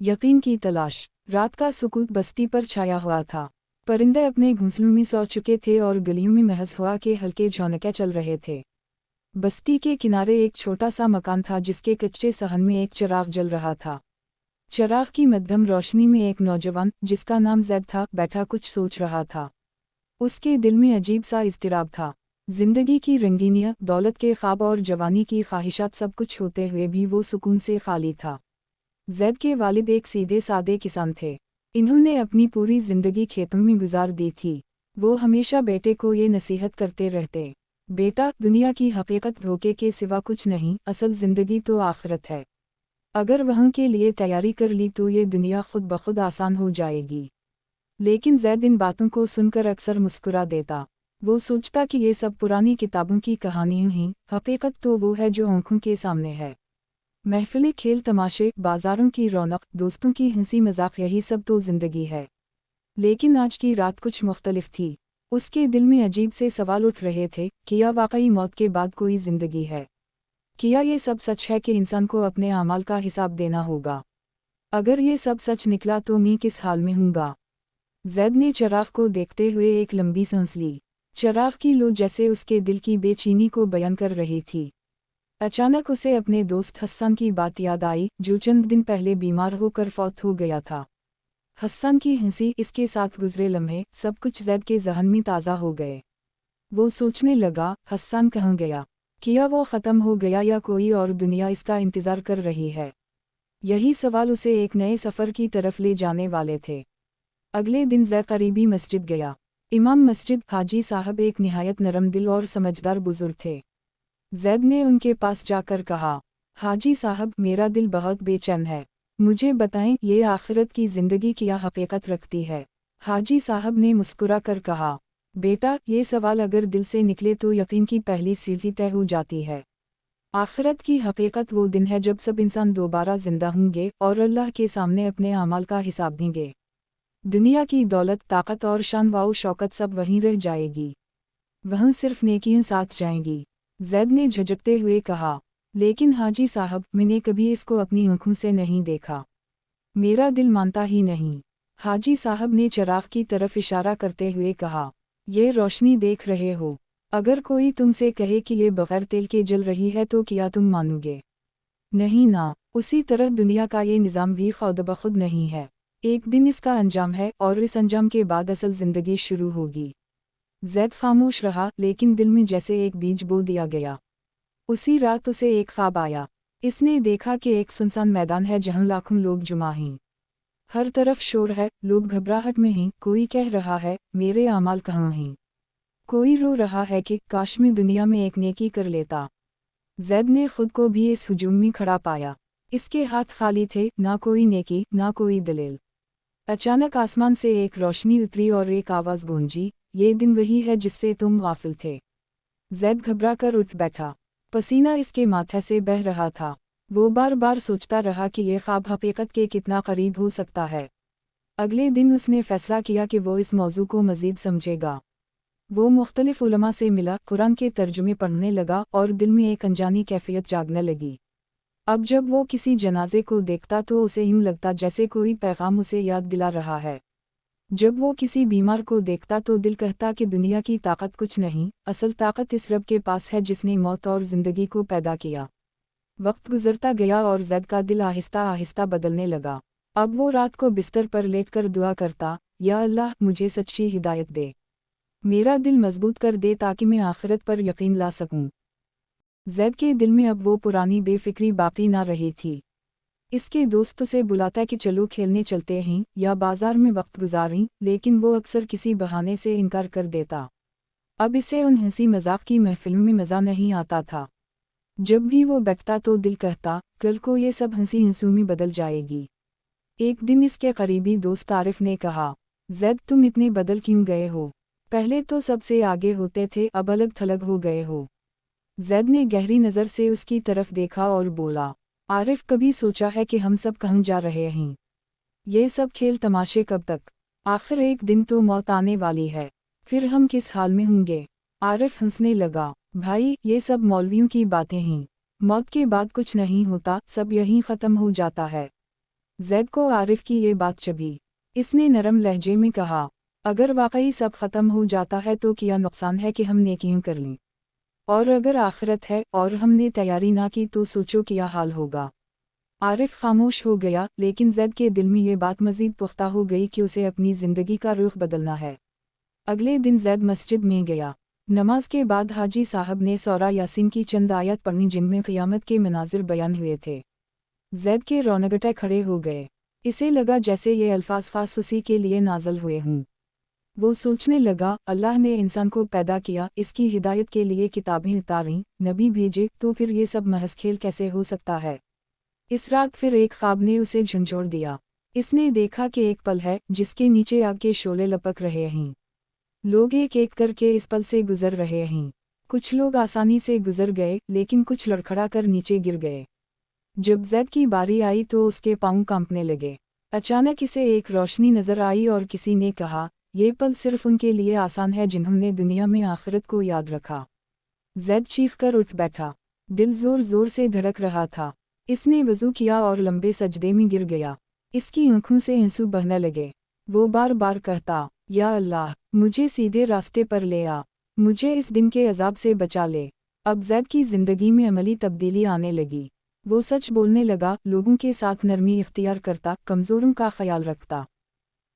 यकीन की तलाश। रात का सुकूत बस्ती पर छाया हुआ था। परिंदे अपने घोंसलों में सो चुके थे और गलियों में महज हवा के हल्के झोंके चल रहे थे। बस्ती के किनारे एक छोटा सा मकान था जिसके कच्चे सहन में एक चिराग जल रहा था। चिराग की मध्यम रोशनी में एक नौजवान, जिसका नाम जैद था, बैठा कुछ सोच रहा था। उसके दिल में अजीब सा इज़्तिराब था। जिंदगी की रंगीनियां, दौलत के ख्वाब और जवानी की ख्वाहिशात सब कुछ होते हुए भी वो सुकून से खाली था। जैद के वालिद एक सीधे सादे किसान थे। इन्होंने अपनी पूरी जिंदगी खेतों में गुजार दी थी। वो हमेशा बेटे को ये नसीहत करते रहते, बेटा, दुनिया की हकीकत धोखे के सिवा कुछ नहीं, असल जिंदगी तो आखिरत है। अगर वहाँ के लिए तैयारी कर ली तो ये दुनिया खुद ब खुद आसान हो जाएगी। लेकिन जैद इन बातों को सुनकर अक्सर मुस्कुरा देता। वो सोचता कि ये सब पुरानी किताबों की कहानियाँ हैं, हकीकत तो वो है जो आंखों के सामने है। महफिलें, खेल तमाशे, बाजारों की रौनक, दोस्तों की हंसी मजाक, यही सब तो जिंदगी है। लेकिन आज की रात कुछ मुख्तलिफ थी। उसके दिल में अजीब से सवाल उठ रहे थे, क्या वाकई मौत के बाद कोई जिंदगी है? क्या ये सब सच है कि इंसान को अपने अमाल का हिसाब देना होगा? अगर ये सब सच निकला तो मैं किस हाल में हूँगा? जैद ने चिराग को देखते हुए एक लंबी सांस ली। चिराग की लो जैसे उसके दिल की बेचैनी को बयान कर रही थी। अचानक उसे अपने दोस्त हसन की बात याद आई, जो चंद दिन पहले बीमार होकर फौत हो गया था। हसन की हंसी, इसके साथ गुजरे लम्हे, सब कुछ जैद के ज़हन में ताज़ा हो गए। वो सोचने लगा, हसन कहाँ गया? क्या वो ख़त्म हो गया या कोई और दुनिया इसका इंतज़ार कर रही है? यही सवाल उसे एक नए सफ़र की तरफ ले जाने वाले थे। अगले दिन जैद करीबी मस्जिद गया। इमाम मस्जिद हाजी साहब एक निहायत नरम दिल और समझदार बुजुर्ग थे। जैद ने उनके पास जाकर कहा, हाजी साहब, मेरा दिल बहुत बेचैन है। मुझे बताएं, ये आखिरत की ज़िंदगी क्या हकीकत रखती है? हाजी साहब ने मुस्कुरा कर कहा, बेटा, ये सवाल अगर दिल से निकले तो यकीन की पहली सीढ़ी तय हो जाती है। आखिरत की हकीकत वो दिन है जब सब इंसान दोबारा जिंदा होंगे और अल्लाह के सामने अपने अमाल का हिसाब देंगे। दुनिया की दौलत, ताकत और शान व शौकत सब वहीं रह जाएगी। वहाँ सिर्फ नेकियां साथ जाएंगी। जैद ने झिझकते हुए कहा, लेकिन हाजी साहब, मैंने कभी इसको अपनी आंखों से नहीं देखा। मेरा दिल मानता ही नहीं। हाजी साहब ने चिराग की तरफ इशारा करते हुए कहा, ये रोशनी देख रहे हो? अगर कोई तुमसे कहे कि ये बगैर तेल के जल रही है तो क्या तुम मानोगे? नहीं ना। उसी तरह दुनिया का ये निज़ाम भी खुद ब खुद नहीं है। एक दिन इसका अंजाम है और इस अंजाम के बाद असल ज़िंदगी शुरू होगी। जैद खामोश रहा, लेकिन दिल में जैसे एक बीज बो दिया गया। उसी रात उसे एक ख्वाब आया। इसने देखा कि एक सुनसान मैदान है जहां लाखों लोग जुमा हैं। हर तरफ शोर है, लोग घबराहट में हैं। कोई कह रहा है, मेरे अमाल कहाँ हैं? कोई रो रहा है कि काश मैं दुनिया में एक नेकी कर लेता। जैद ने खुद को भी इस हुजूम में खड़ा पाया। इसके हाथ खाली थे, ना कोई नेकी, ना कोई दलील। अचानक आसमान से एक रोशनी उतरी और एक आवाज़ गूंजी, ये दिन वही है जिससे तुम गाफिल थे। जैद घबरा कर उठ बैठा। पसीना इसके माथे से बह रहा था। वो बार बार सोचता रहा कि यह ख्वाब हकीकत के कितना करीब हो सकता है। अगले दिन उसने फैसला किया कि वो इस मौजू को मज़ीद समझेगा। वो मुख्तलिफ उलमा से मिला, कुरान के तर्जुमे पढ़ने लगा और दिल में एक अनजानी कैफियत जागने लगी। अब जब वो किसी जनाजे को देखता तो उसे यूं लगता जैसे कोई पैगाम उसे याद दिला रहा है। जब वो किसी बीमार को देखता तो दिल कहता कि दुनिया की ताकत कुछ नहीं, असल ताकत इस रब के पास है जिसने मौत और ज़िंदगी को पैदा किया। वक्त गुजरता गया और जैद का दिल आहिस्ता आहिस्ता बदलने लगा। अब वो रात को बिस्तर पर लेटकर दुआ करता, या अल्लाह, मुझे सच्ची हिदायत दे। मेरा दिल मजबूत कर दे ताकि मैं आखिरत पर यकीन ला सकूं। जैद के दिल में अब वो पुरानी बेफिक्री बाकी ना रही थी। इसके दोस्त उसे बुलाता कि चलो खेलने चलते हैं या बाजार में वक्त गुजारें, लेकिन वो अक्सर किसी बहाने से इनकार कर देता। अब इसे उन हंसी मजाक की महफिलों में मज़ा नहीं आता था। जब भी वो बैठता तो दिल कहता, कल को ये सब हंसी हंसू में बदल जाएगी। एक दिन इसके करीबी दोस्त आरिफ ने कहा, जैद, तुम इतने बदल क्यों गए हो? पहले तो सबसे आगे होते थे, अब अलग थलग हो गए हो। जैद ने गहरी नज़र से उसकी तरफ देखा और बोला, आरिफ, कभी सोचा है कि हम सब कहाँ जा रहे हैं? ये सब खेल तमाशे कब तक? आखिर एक दिन तो मौत आने वाली है, फिर हम किस हाल में होंगे? आरिफ हंसने लगा, भाई, ये सब मौलवियों की बातें हैं। मौत के बाद कुछ नहीं होता, सब यहीं ख़त्म हो जाता है। जैद को आरिफ की ये बात चभी। इसने नरम लहजे में कहा, अगर वाकई सब खत्म हो जाता है तो क्या नुकसान है कि हम नेकियां कर लें, और अगर आखिरत है और हमने तैयारी ना की तो सोचो क्या हाल होगा। आरिफ खामोश हो गया, लेकिन जैद के दिल में ये बात मजीद पुख्ता हो गई कि उसे अपनी ज़िंदगी का रुख बदलना है। अगले दिन जैद मस्जिद में गया। नमाज के बाद हाजी साहब ने सूरा यासीन की चंद आयत पढ़ी जिनमें क़ियामत के मनाजिर बयान हुए थे। जैद के रौनगटे खड़े हो गए। इसे लगा जैसे ये अल्फाज खास उसी के लिए नाज़िल हुए हों। वो सोचने लगा, अल्लाह ने इंसान को पैदा किया, इसकी हिदायत के लिए किताबें उतारीं, नबी भेजे, तो फिर ये सब महज खेल कैसे हो सकता है। इस रात फिर एक ख्वाब ने उसे झंझोड़ दिया। इसने देखा कि एक पल है जिसके नीचे आग के शोले लपक रहे हैं। लोग एक एक करके इस पल से गुजर रहे हैं। कुछ लोग आसानी से गुजर गए, लेकिन कुछ लड़खड़ा कर नीचे गिर गए। जब जैद की बारी आई तो उसके पाँव कांपने लगे। अचानक इसे एक रोशनी नजर आई और किसी ने कहा, ये पल सिर्फ उनके लिए आसान है जिन्होंने दुनिया में आखिरत को याद रखा। जैद चीख कर उठ बैठा। दिल जोर जोर से धड़क रहा था। इसने वज़ू किया और लंबे सजदे में गिर गया। इसकी आंखों से आंसू बहने लगे। वो बार बार कहता, या अल्लाह, मुझे सीधे रास्ते पर ले आ, मुझे इस दिन के अजाब से बचा ले। अब जैद की ज़िंदगी में अमली तब्दीली आने लगी। वो सच बोलने लगा, लोगों के साथ नरमी इख्तियार करता, कमज़ोरों का ख्याल रखता।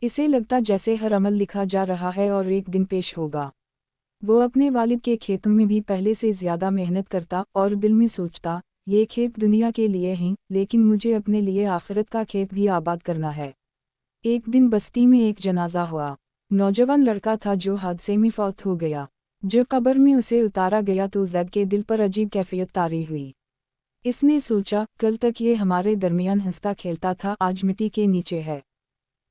इसे लगता जैसे हर अमल लिखा जा रहा है और एक दिन पेश होगा। वो अपने वालिद के खेतों में भी पहले से ज़्यादा मेहनत करता और दिल में सोचता, ये खेत दुनिया के लिए हैं, लेकिन मुझे अपने लिए आखिरत का खेत भी आबाद करना है। एक दिन बस्ती में एक जनाजा हुआ। नौजवान लड़का था जो हादसे में फौत हो गया। जब कब्र में उसे उतारा गया तो जैद के दिल पर अजीब कैफियत तारी हुई। इसने सोचा, कल तक ये हमारे दरमियान हंसता खेलता था, आज मिट्टी के नीचे है।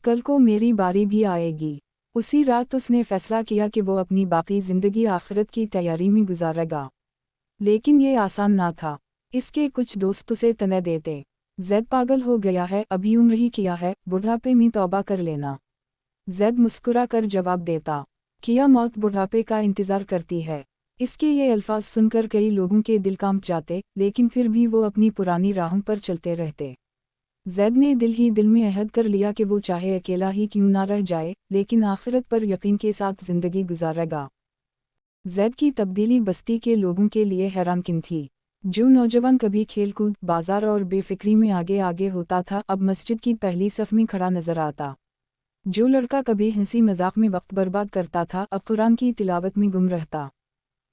कल को मेरी बारी भी आएगी। उसी रात उसने फैसला किया कि वो अपनी बाकी ज़िंदगी आखिरत की तैयारी में गुजारेगा। लेकिन ये आसान ना था। इसके कुछ दोस्त उसे तने देते, जैद पागल हो गया है, अभी उम्र ही किया है, बुढ़ापे में तौबा कर लेना। जैद मुस्कुरा कर जवाब देता, किया मौत बुढ़ापे का इंतज़ार करती है। इसके ये अल्फाज सुनकर कई लोगों के दिल कांप जाते, लेकिन फिर भी वो अपनी पुरानी राहों पर चलते रहते। जैद ने दिल ही दिल में अहद कर लिया कि वो चाहे अकेला ही क्यों ना रह जाए, लेकिन आखिरत पर यकीन के साथ ज़िंदगी गुजारेगा। जैद की तब्दीली बस्ती के लोगों के लिए हैरानकुन थी। जो नौजवान कभी खेलकूद, बाजार और बेफिक्री में आगे आगे होता था, अब मस्जिद की पहली सफ में खड़ा नजर आता। जो लड़का कभी हंसी मजाक में वक्त बर्बाद करता था, अब कुरान की तिलावत में गुम रहता।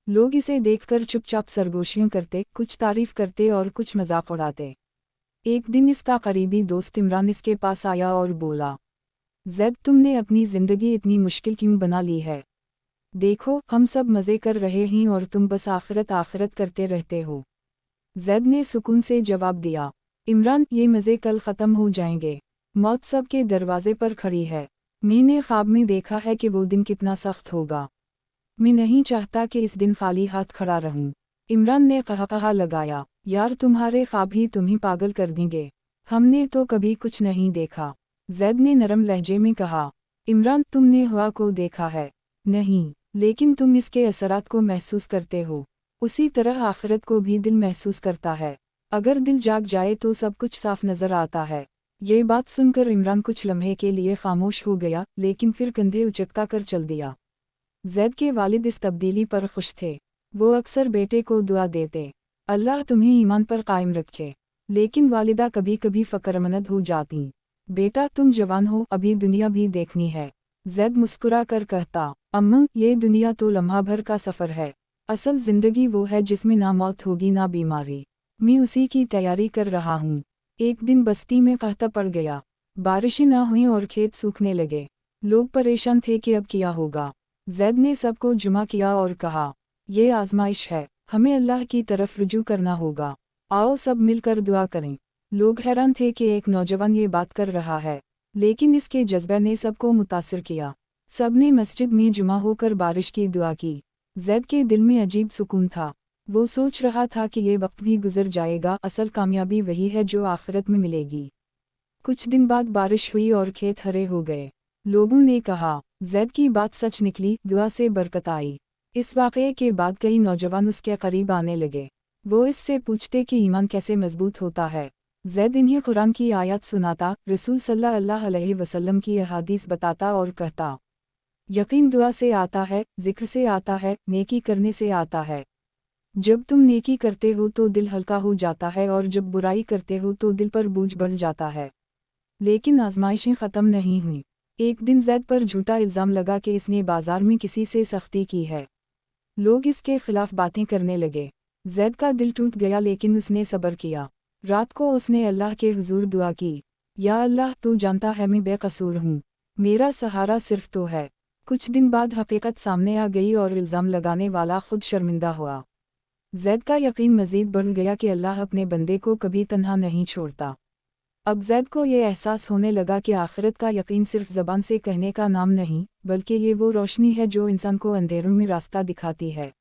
लोग इसे देखकर चुपचाप सरगोशियां करते, कुछ तारीफ करते और कुछ मजाक उड़ाते। एक दिन इसका करीबी दोस्त इमरान इसके पास आया और बोला, जैद, तुमने अपनी ज़िंदगी इतनी मुश्किल क्यों बना ली है? देखो, हम सब मज़े कर रहे हैं और तुम बस आखिरत आखिरत करते रहते हो। जैद ने सुकून से जवाब दिया, इमरान, ये मज़े कल ख़त्म हो जाएंगे। मौत सब के दरवाजे पर खड़ी है। मैंने ख्वाब में देखा है कि वो दिन कितना सख्त होगा। मैं नहीं चाहता कि इस दिन खाली हाथ खड़ा रहूं। इमरान ने कहा लगाया, यार, तुम्हारे ख्वाब ही तुम्हें पागल कर देंगे। हमने तो कभी कुछ नहीं देखा। जैद ने नरम लहजे में कहा, इमरान, तुमने हवा को देखा है? नहीं, लेकिन तुम इसके असरात को महसूस करते हो। उसी तरह आखिरत को भी दिल महसूस करता है। अगर दिल जाग जाए तो सब कुछ साफ नजर आता है। ये बात सुनकर इमरान कुछ लम्हे के लिए खामोश हो गया, लेकिन फिर कंधे उचका कर चल दिया। जैद के वालिद इस तब्दीली पर खुश थे। वो अक्सर बेटे को दुआ देते, अल्लाह तुम्हें ईमान पर कायम रखे। लेकिन वालिदा कभी कभी फ़िक्रमंद हो जाती, बेटा, तुम जवान हो, अभी दुनिया भी देखनी है। जैद मुस्कुरा कर कहता, अम्मा, ये दुनिया तो लम्हा भर का सफ़र है। असल ज़िंदगी वो है जिसमें ना मौत होगी ना बीमारी। मैं उसी की तैयारी कर रहा हूँ। एक दिन बस्ती में कहता पड़ गया। बारिशें ना हुई और खेत सूखने लगे। लोग परेशान थे कि अब क्या होगा। जैद ने सबको जुमा किया और कहा, ये आजमाइश है, हमें अल्लाह की तरफ रुजू करना होगा। आओ सब मिलकर दुआ करें। लोग हैरान थे कि एक नौजवान ये बात कर रहा है, लेकिन इसके जज्बे ने सबको मुतासिर किया। सब ने मस्जिद में जुमा होकर बारिश की दुआ की। जैद के दिल में अजीब सुकून था। वो सोच रहा था कि ये वक्त भी गुजर जाएगा, असल कामयाबी वही है जो आखिरत में मिलेगी। कुछ दिन बाद बारिश हुई और खेत हरे हो गए। लोगों ने कहा, जैद की बात सच निकली, दुआ से बरकत आई। इस वाक़ये के बाद कई नौजवान उसके करीब आने लगे। वो इससे पूछते कि ईमान कैसे मजबूत होता है। ज़ैद इन्हें कुरान की आयत सुनाता, रसूल सल्लल्लाहु अलैहि वसल्लम की अहादीस बताता और कहता, यकीन दुआ से आता है, जिक्र से आता है, नेकी करने से आता है। जब तुम नेकी करते हो तो दिल हल्का हो जाता है और जब बुराई करते हो तो दिल पर बोझ बढ़ जाता है। लेकिन आजमाइशें ख़त्म नहीं हुई। एक दिन ज़ैद पर झूठा इल्ज़ाम लगा कि इसने बाजार में किसी से सख्ती की है। लोग इसके खिलाफ बातें करने लगे। ज़ैद का दिल टूट गया लेकिन उसने सब्र किया। रात को उसने अल्लाह के हुजूर दुआ की, या अल्लाह तू जानता है मैं बेकसूर हूँ, मेरा सहारा सिर्फ तो है। कुछ दिन बाद हकीकत सामने आ गई और इल्ज़ाम लगाने वाला खुद शर्मिंदा हुआ। ज़ैद का यकीन मज़ीद बढ़ गया कि अल्लाह अपने बंदे को कभी तन्हा नहीं छोड़ता। अब ज़ैद को ये एहसास होने लगा कि आखिरत का यकीन सिर्फ ज़बान से कहने का नाम नहीं, बल्कि ये वो रोशनी है जो इंसान को अंधेरों में रास्ता दिखाती है।